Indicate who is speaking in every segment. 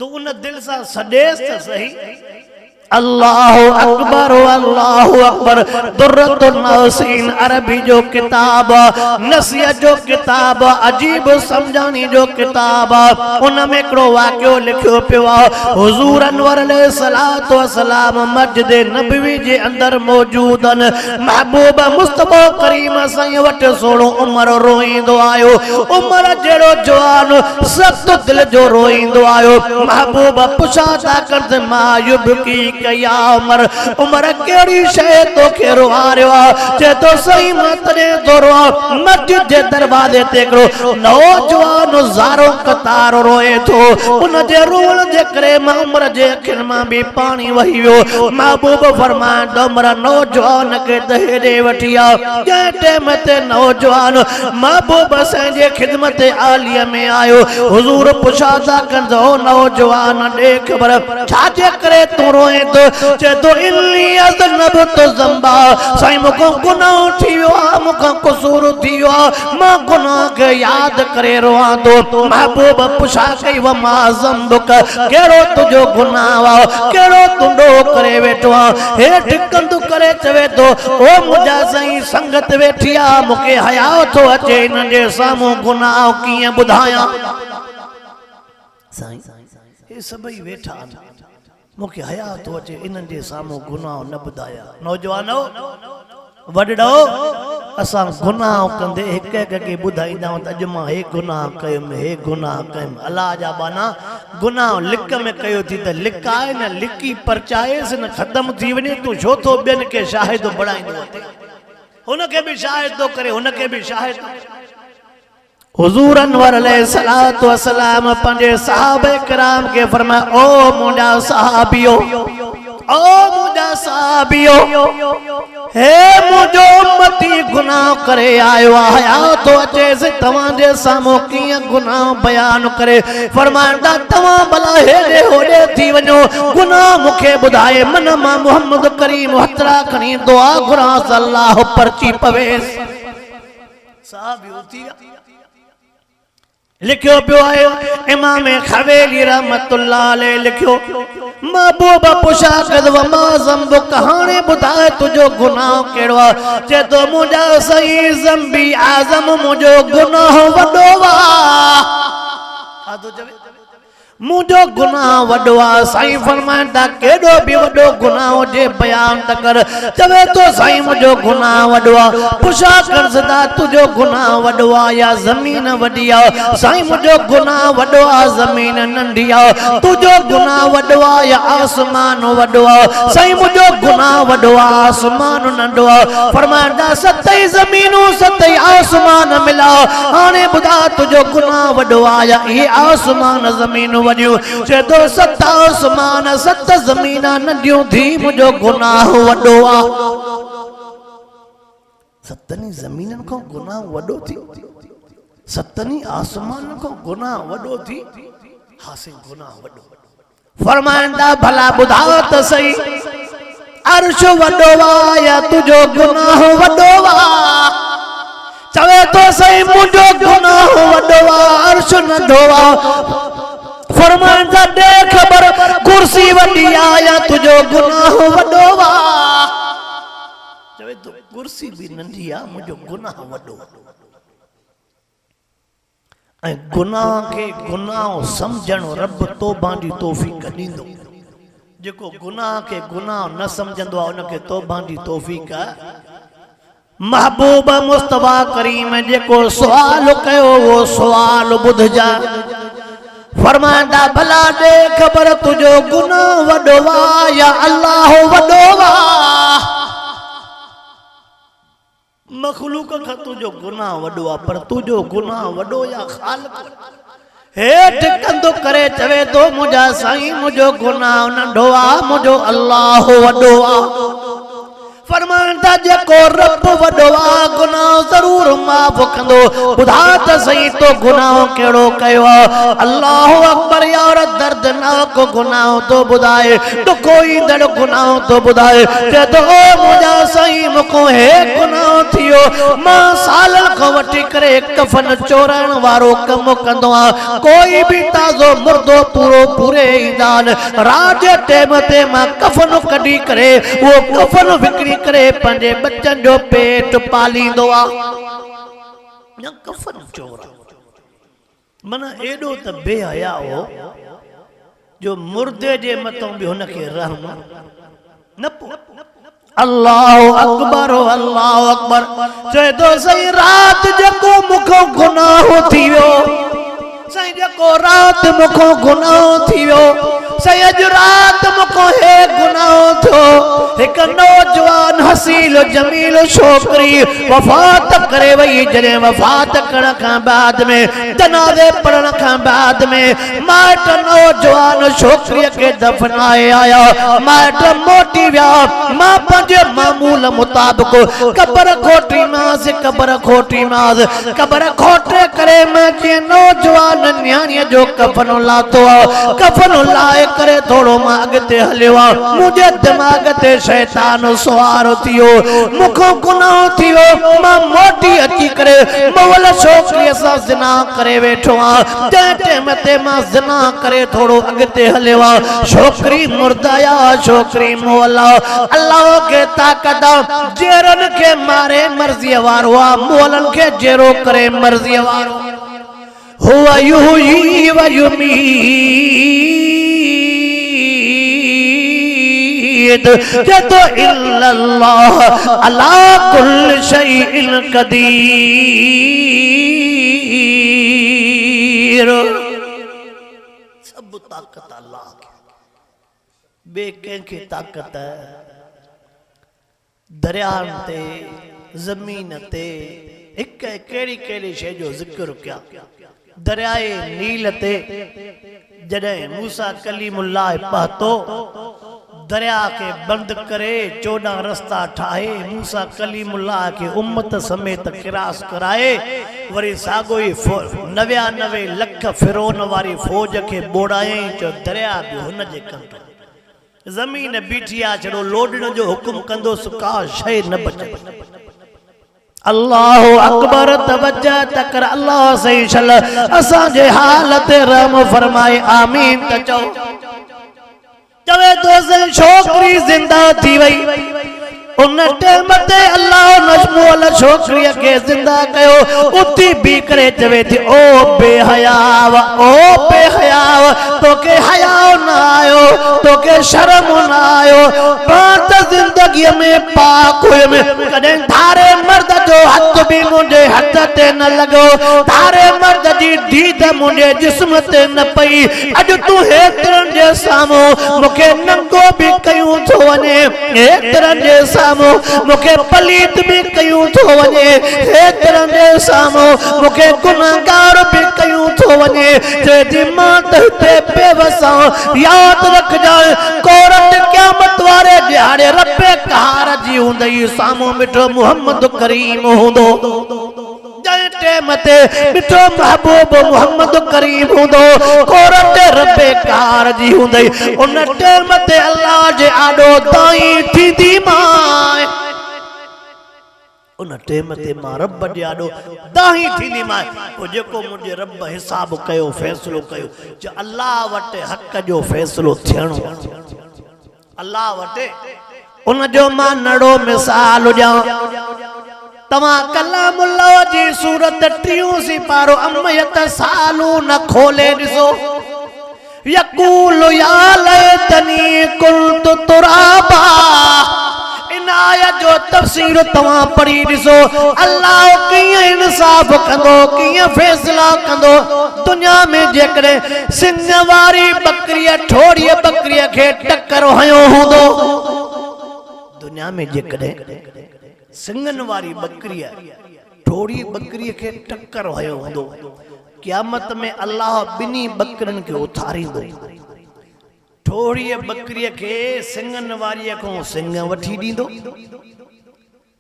Speaker 1: तू उन दिल सा सडेस त सही अल्लाहु अकबर अल्लाहु अकबर दुर्रतुन नसीन अरबी जो किताब नसीहत जो किताब अजीब समझानी जो किताब उन में हिकिड़ो वाक़ियो लिखियो पियो आहे हुज़ूर अनवर अलैहिस्सलातु वस्सलाम मस्जिद नबवी जे अंदर मौजूद आहिनि महबूब मुस्तफा करीम साईं वटि सोणो उमर रोईंदो आयो उमर जहिड़ो जवान सख़्त दिल जो रोईंदो आयो महबूब पुछा था कर मायूब की कया उमर उमर केड़ी शय तो के रुआरियो जे तो सही मतने तो रो मस्जिद जे दरवाजे ते करो नौजवान ज़ारो कतार रोए तो उन जे रोण जे करे उमर जे अखिन मां भी पानी वही वियो महबूब फरमाए उमर नौजवान के दहेड़े वठिया जे टाइम ते नौजवान महबूब साईं जे खिदमत आलिया में आयो हुजूर पुछा था कंदो नौजवान दे खबर छा जे करे तू रोए तो चेतो इल्ली अज़नब तो ज़ंबा साईं मुको गुनाह थियो मुको कसूर थियो मां गुनाह के याद करे रोआ तो महबूब पुछा कई व मा ज़ंबुक केड़ो तुजो गुनाह वा केड़ो तुंडो करे वेठो हेठ कंदु करे चवे तो ओ मुजा साईं संगत वेठिया मुके हया तो अचे इन जे सामू गुनाह किए बुधाया साईं ये सभई वेठा मुखे हया तो अचे इन्हनि जे साम्हूं गुनाह न ॿुधाया नौजवानो वॾड़ो असां गुनाह कंदे हिक हिक खे ॿुधाईंदा आहियूं त अॼु मां हे गुनाह कयुमि हे गुनाह कयुमि अलाह जा बाना गुनाह लिक में कयो थी त लिकाए न लिकी परचाएसि न ख़त्म थी वञे तूं छो थो ॿियनि खे शाहिद बणाईंदो हुनखे बि शाहिद थो करे हुनखे बि शाहिद हुजूर अनवर अलैहिस्सलातु वस्सलाम पंजे सहाबे किराम के फरमाया ओ मुंजा सहाबियो ओ मुंजा सहाबियो हे मुंजो उम्मती गुनाह करे आयो आया तो अचे से तवां जे सामो किए गुनाह बयान करे फरमांदा तवां भला हेडे होडे थी वञो गुनाह मुखे बुधाए मन मां मोहम्मद करीम हतरा खणी दुआ घुरा अल्लाह परची पवेस सहाबियो थी लिखियो पियो आयो इमाम खवेली रहमतुल्लाह अलैहि लिखियो महबूब पुछा कदव मा ज़ंब कहानी बुधाए तुझो गुनाह केड़ो चे तो मुंजा सही ज़ंबी आज़म मुझो गुनाह वडो वा आदो जवे मुझो गुनाह वडो आ साईं फरमांदा केडो भी वडो गुनाह जे बयान त कर चवे तो साईं मुझो गुनाह वडो आ पुछा कर सदा तुझो गुनाह वडो आ या जमीन वडी आ साईं मुझो गुनाह वडो आ जमीन नंढी आ तुझो गुनाह वडो आ या आसमान वडो आ साईं मुझो गुनाह वडो आ आसमान नंढो आ फरमांदा सतई जमीनू सतई आसमान मिला हाने बुधा तुझो गुनाह वडो आ या ये आसमान जमीन चे तो सत आसमान सत जमीना नंढियों थी मुझो गुनाह वडो आ सतनी जमीनन को गुनाह वडो थी सतनी आसमान को गुनाह वडो थी हासिल गुनाह वडो फरमांदा भला बुधाओ त सही अर्श वडो वा या तुझो गुनाह वडो वा चवे तो सही मुझो गुनाह वडो वा अर्श नंढो वा फरमांदा दे खबर कुर्सी वडी आया तुझो गुनाह वडो वा चवे तो कुर्सी भी नंढी आ मुझो गुनाह वडो ऐ गुनाह के गुनाह समझण रब तौबा दी तौफीक दींदो जेको गुनाह के गुनाह न समझंदो आ उनके तौबा दी तौफीक महबूब मुस्तफा करीम जेको सवाल कयो वो सवाल बुध जा फरमांदा भला दे खबर तुझो गुनाह वडो वा या अल्लाह वडो वा मखलूक का तुझो गुनाह वडो आ पर तुझो गुनाह वडो या खालिक हेठ कंदो करे चवे तो मुझा साईं मुझो गुनाह नंढो आ मुझो अल्लाह वडो आ फरमांदा जेको रब वडो आ गुनाह जरूर माफ कंदो बुधा त सही तो गुनाह केड़ो कयो अल्लाह अकबर यार दर्द दर्दनाक गुनाह तो बुधाए तो कोई दड़ गुनाह तो बुधाए जे तो मुझा सही मुको है गुनाह थियो मां सालन को वठी करे कफन चोरण वारो कम कंदो आ कोई भी ताजो मुर्दो पूरो पूरे ईदान राज टेम ते मां कफन कढी करे वो कफन विकरी करे पंजे बच्चन जो पेट पालींदो आ या कफन चोरा मना एडो त बेहया हो जो मुर्दे जे मतों भी हुनके रहम न पो अल्लाह अकबर चए तो सही रात जको मुखो गुनाह थियो सही जको रात मुखो गुनाह थियो सही अज रात मुखो है गुनाह थो एक नौजवान हसील जमील छोकरी वफात करे वही जने वफात करण का बाद में जनाजे पढ़न का बाद में माट नौजवान छोकरी के दफनाए आया माट मोटी व्या मां पंजे मामूल मुताबिक कब्र खोटी मास कब्र खोटे करे मैं जे नौजवान न्याणी जो कफन लातो कफन लाए करे थोड़ो मां अगते हलियो मुझे दिमाग ते शैतान सवार थियो मुखो गुनाह थियो मां मोटी अची करे मवल छोकरी सा जिना करे बैठो आ जे मते मां जिना करे थोड़ो अगते हलियो छोकरी मुर्दाया छोकरी मोला अल्लाह के ताकत जेरन के मारे मर्जी वारो मोलन के जेरो करे मर्जी वारो हुआ युही व युमीत तो इल्लल्लाह अला कुल्ल शैइन कदीर सब ताकत अल्लाह की बेके की ताकत है दरियान ते जमीन ते एक केड़ी केड़ी शे जो जिक्र किया दरियाए नील ते जडे मूसा कलीमुल्लाह पहतो दरिया के बंद करे 14 रास्ता ठाए मूसा कलीमुल्लाह के उम्मत समेत किरास कराए वरी सागोई 99 लख फिरौन वारी फौज के बोड़ाए जो दरिया भी हुन जे कंट्रोल जमीन बीठिया छड़ो लोडण जो हुकुम कंदो सुका शय न बचे अल्लाह अकबर तवज्जो तकर अल्लाह सही चल असा जे हालत रहम फरमाए आमीन त चो जवे तो से छोकरी जिंदा थी वई उन टाइम ते अल्लाह नजमोल छोकरी के जिंदा कयो उठी भी करे चवे थी ओ बेहयाव तोके हया ना आयो तोके शर्म ना आयो बात जिंदगी में पाक हुए में कदे थारे मर्द जो हाथ भी मुझे हाथ ते न लगो थारे मर्द जी दीद मुझे जिस्म ते न पई अज तू हेतरन जे सामो मुके नंगो भी कयूं थो वने हेतरन जे सामो मुके पलीत भी कयूं थो वने हेतरन जे सामो मुके गुनाहगार भी कयूं थो वने जे दिमाग ते बेवसा याद रख जाए कोरट क़यामत वारे दिहाड़े रब्बे कहार जी हुंदई सामो मिठो मुहम्मद करीम हुंदो जय टाइम ते मिठो महबूब मुहम्मद करीम हुंदो कोरट रब्बे कहार जी हुंदई उन टाइम ते अल्लाह जे आडो दाई थींदी माए उन टाइम ते मां रब जे आडो दाही थींदी माए ओ जेको मुझे रब हिसाब कयो फैसलो कयो जो अल्लाह वटे हक जो फैसलो थियणो अल्लाह वटे उन जो मां नड़ो मिसाल ॾियां तमा कलामुल्लाह जी सूरत 3 सिपारो अमयत सालू न खोले ॾिसो यकूल या लैतनी कुंतु तुराबा इन आयत जो तफसीर तवा पढ़ी ॾिसो अल्लाह कीअं इंसाफ कंदो कीअं फैसला कंदो दुनिया में जेकॾहिं सिंग वारी बकरी ठोड़ी बकरी के टक्कर हयो हूंदो दुनिया में जेकॾहिं सिंगन वारी बकरी ठोड़ी बकरी के टक्कर हयो हूंदो क़यामत में अल्लाह बिनी बकरन के उथारींदो ठोड़ी बकरी के सिंगन वारी को सिंग वठी दींदो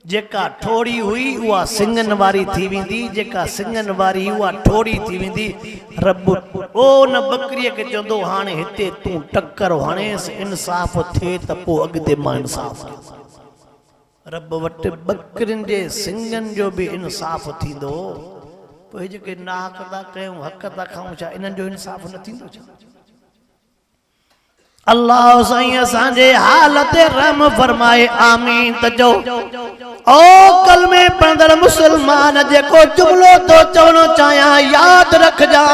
Speaker 1: जेका ठोड़ी हुई उहा सिंगन वारी थी वेंदी, जेका सिंगन वारी उहा ठोड़ी थी वेंदी। रब ओ न बकरीअ खे चवंदो हाणे हिते तूं टक्कर हणेसि, इंसाफ़ थिए त पोइ अॻिते मां इंसाफ़ कंदुसि। रब वटि बकरियुनि जे सिंगन जो बि इंसाफ़ थींदो, पोइ जेके नाहक था कयूं, हक़ था खाऊं, छा इन्हनि जो इंसाफ़ न थींदो छा? अल्लाह साईं असांजे हाल ते रहम फरमाए, आमीन त चओ। ओ कलमे पढ़ंदड़ मुसलमान जेको जुमलो तो चवणो चाहियां यादि रखजा।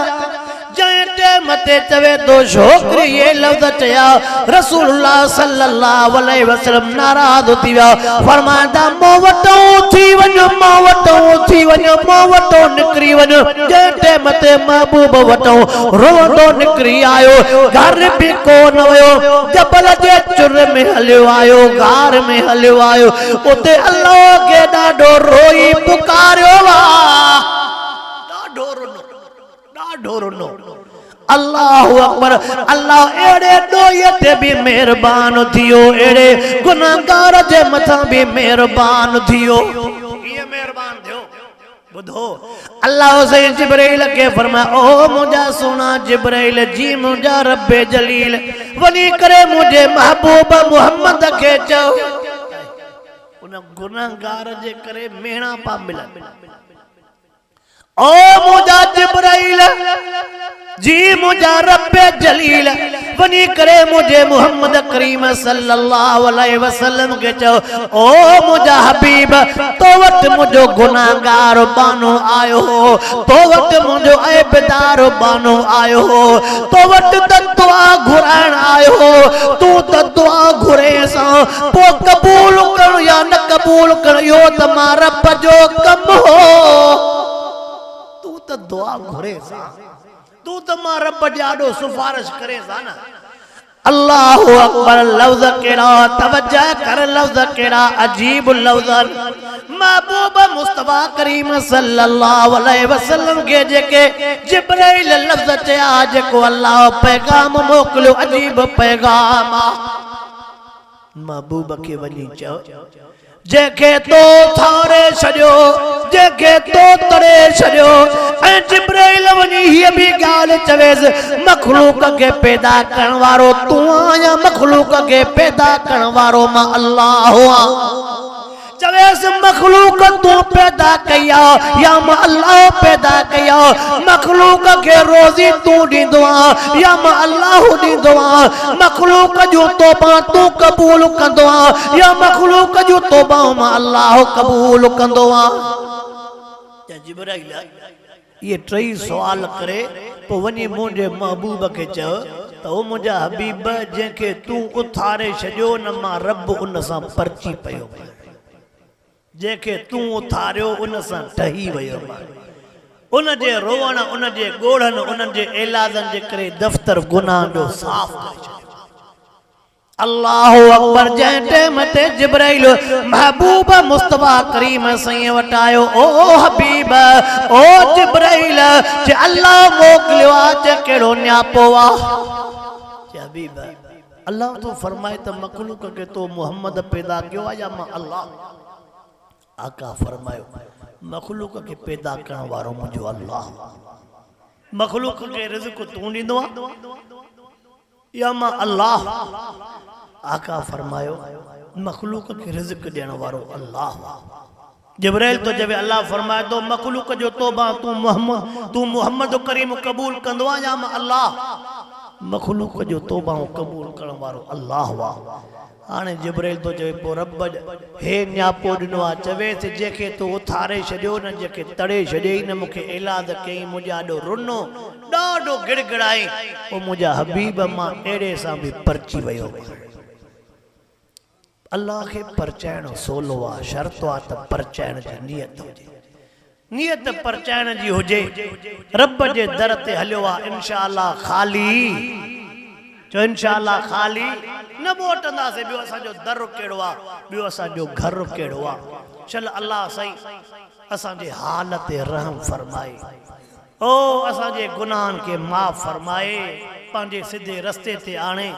Speaker 1: जंहिं टाइम ते चवे तो छोकिरी ये लफ़्ज़ चया, रसूलुल्लाह सल्लल्लाहु अलैहि वसल्लम नाराज़ थी विया, फरमाईंदा मूं वटों थी वञो, मूं वटों थी वञो, मूं वटों निकिरी वञो। जंहिं टाइम ते महबूब वटों रोंदो निकिरी आयो, घर बि कोन वियो, जबल जे चुर में हलियो आयो, गार में हलियो आयो, उते अल्लाह खे ॾाढो रोई पुकारियो आहे, ॾाढो रुनो, ॾाढो रुनो। अल्लाहु अकबर। अल्लाह एड़े ॾोहीअ ते बि मेहरबान थियो, एड़े गुनाहगार जे मथां बि मेहरबान थियो। कीअं मेहरबान थियो ॿुधो। अल्लाह से जिब्राइल खे फरमाया, ओ मुंहिंजा सोना जिब्राइल जी, मुंहिंजा रब्बे जलील वञी करे मुंहिंजे महबूब मुहम्मद खे चओ, उन गुनाहगार जे करे मेणा पा मिलनि। ओ मुंहिंजा जिब्राइल जी, मुंहिंजा रब्बे जलील वञी करे मुंहिंजे मुहम्मद करीम सल्लल्लाहु अलैहि वसल्लम खे चओ, ओ मुंहिंजा हबीब तो वटि मुंहिंजो गुनाहगार बानो आयो हो, तो वटि मुंहिंजो ऐबदार बानो आयो हो, तो वटि त दुआ घुराइण आयो हो, तूं त दुआ घुरे सां पोइ क़बूल कर या न क़बूल कर इहो त मां रब जो कम हो। तूं त दुआ घुरे सां, तू तो मां रब जाडो सिफारिश करे सा ना। अल्लाहु अकबर। लफ्ज़ केड़ा तवज्जो कर, लफ्ज़ केड़ा अजीब लफ्ज़। महबूब मुस्तफा करीम सल्लल्लाहु अलैहि वसल्लम के जेके जिब्राइल लफ्ज़ चया, जेको अल्लाह पैगाम मोकलियो, अजीब पैगाम। महबूब के वञी चओ, जेके तो थारे छॾियो, जेके तो तड़े छॾियो। ऐं जिब्राइल वञी हीअ बि ॻाल्हि चवेसि, मखलूक खे पैदा करण वारो तूं आहियां, मखलूक खे पैदा करण वारो मां अल्लाह आहियां। चवेसि मखलूक तू पैदा कया या मां अल्लाह पैदा कया, मखलूक के रोज़ी तू ॾींदो आहे या मां अल्लाह ॾींदो आहे, मखलूक जो तौबा तू क़बूल कंदो आहे या मखलूक जो तौबा मां अल्लाह क़बूल कंदो आहे। जिब्राइल ये टई सवाल करे पोइ वञी मुंहिंजे महबूब खे चयो त ओ मुंहिंजा हबीब, जंहिंखे तूं उथारे छॾियो न मां रब उन सां परची पियो, जेके तूं उथारियो उन सां ठही वियो, उन जे रोअण, उन जे ॻोढ़नि, उन जे इलाजनि जे करे दफ़्तर गुनाह जो साफ़ करे छॾियो। अल्लाहु अकबर। जंहिं टाइम ते जिब्राइल महबूब मुस्तफा करीम साईं वटि आयो, ओ हबीब, ओ जिब्राइल, जे अल्लाह मोकिलियो आहे, जे कहिड़ो न्यापो आहे। हबीब, अल्लाह तो फरमाए त मखलूक खे तो मोहम्मद पैदा कयो आहे या मां अल्लाह? आका फरमायो, मखलूक के पैदा करण वारो मुझो अल्लाह, मखलूक के रिज़्क़ तू ॾींदो आहे या मां अल्लाह? आका फरमायो, मखलूक के रिज़्क़ ॾियण वारो अल्लाह। जिब्राइल तो जब अल्लाह फरमाए तो मखलूक जो तौबा तू मोहम्मद करीम कबूल कंदो आहे या मां अल्लाह? मखलूक जो तौबा कबूल करण वारो अल्लाह वा। हाणे जिब्राइल तो चवे पोइ रब हे न्यापो ॾिनो आहे, चवेसि जेके तूं उथारे छॾियो न, जेके तड़े छॾियई न, मूंखे इलाज कई, मुंहिंजा ॾाढो रुनो, ॾाढो गिड़गिड़ाई, पोइ मुंहिंजा हबीब मां अहिड़े सां बि परची वियो। अल्लाह खे परचाइणो सोलो आहे, शर्त आहे त परचाइण जी नियत हुजे, नियत परचाइण जी हुजे। रब जे दर ते हलियो आहे, इंशाअल्लाह खाली जो इंशाअल्लाह खाली न मोटंदासीं। ॿियो असांजो दर कहिड़ो आहे, ॿियो असांजो घर कहिड़ो आहे। चल अल्लाह साईं असांजे हाल ते रहम फरमाए, ओ असांजे गुनाहनि खे माफ़ फरमाए, पंहिंजे सिधे रस्ते ते आणे।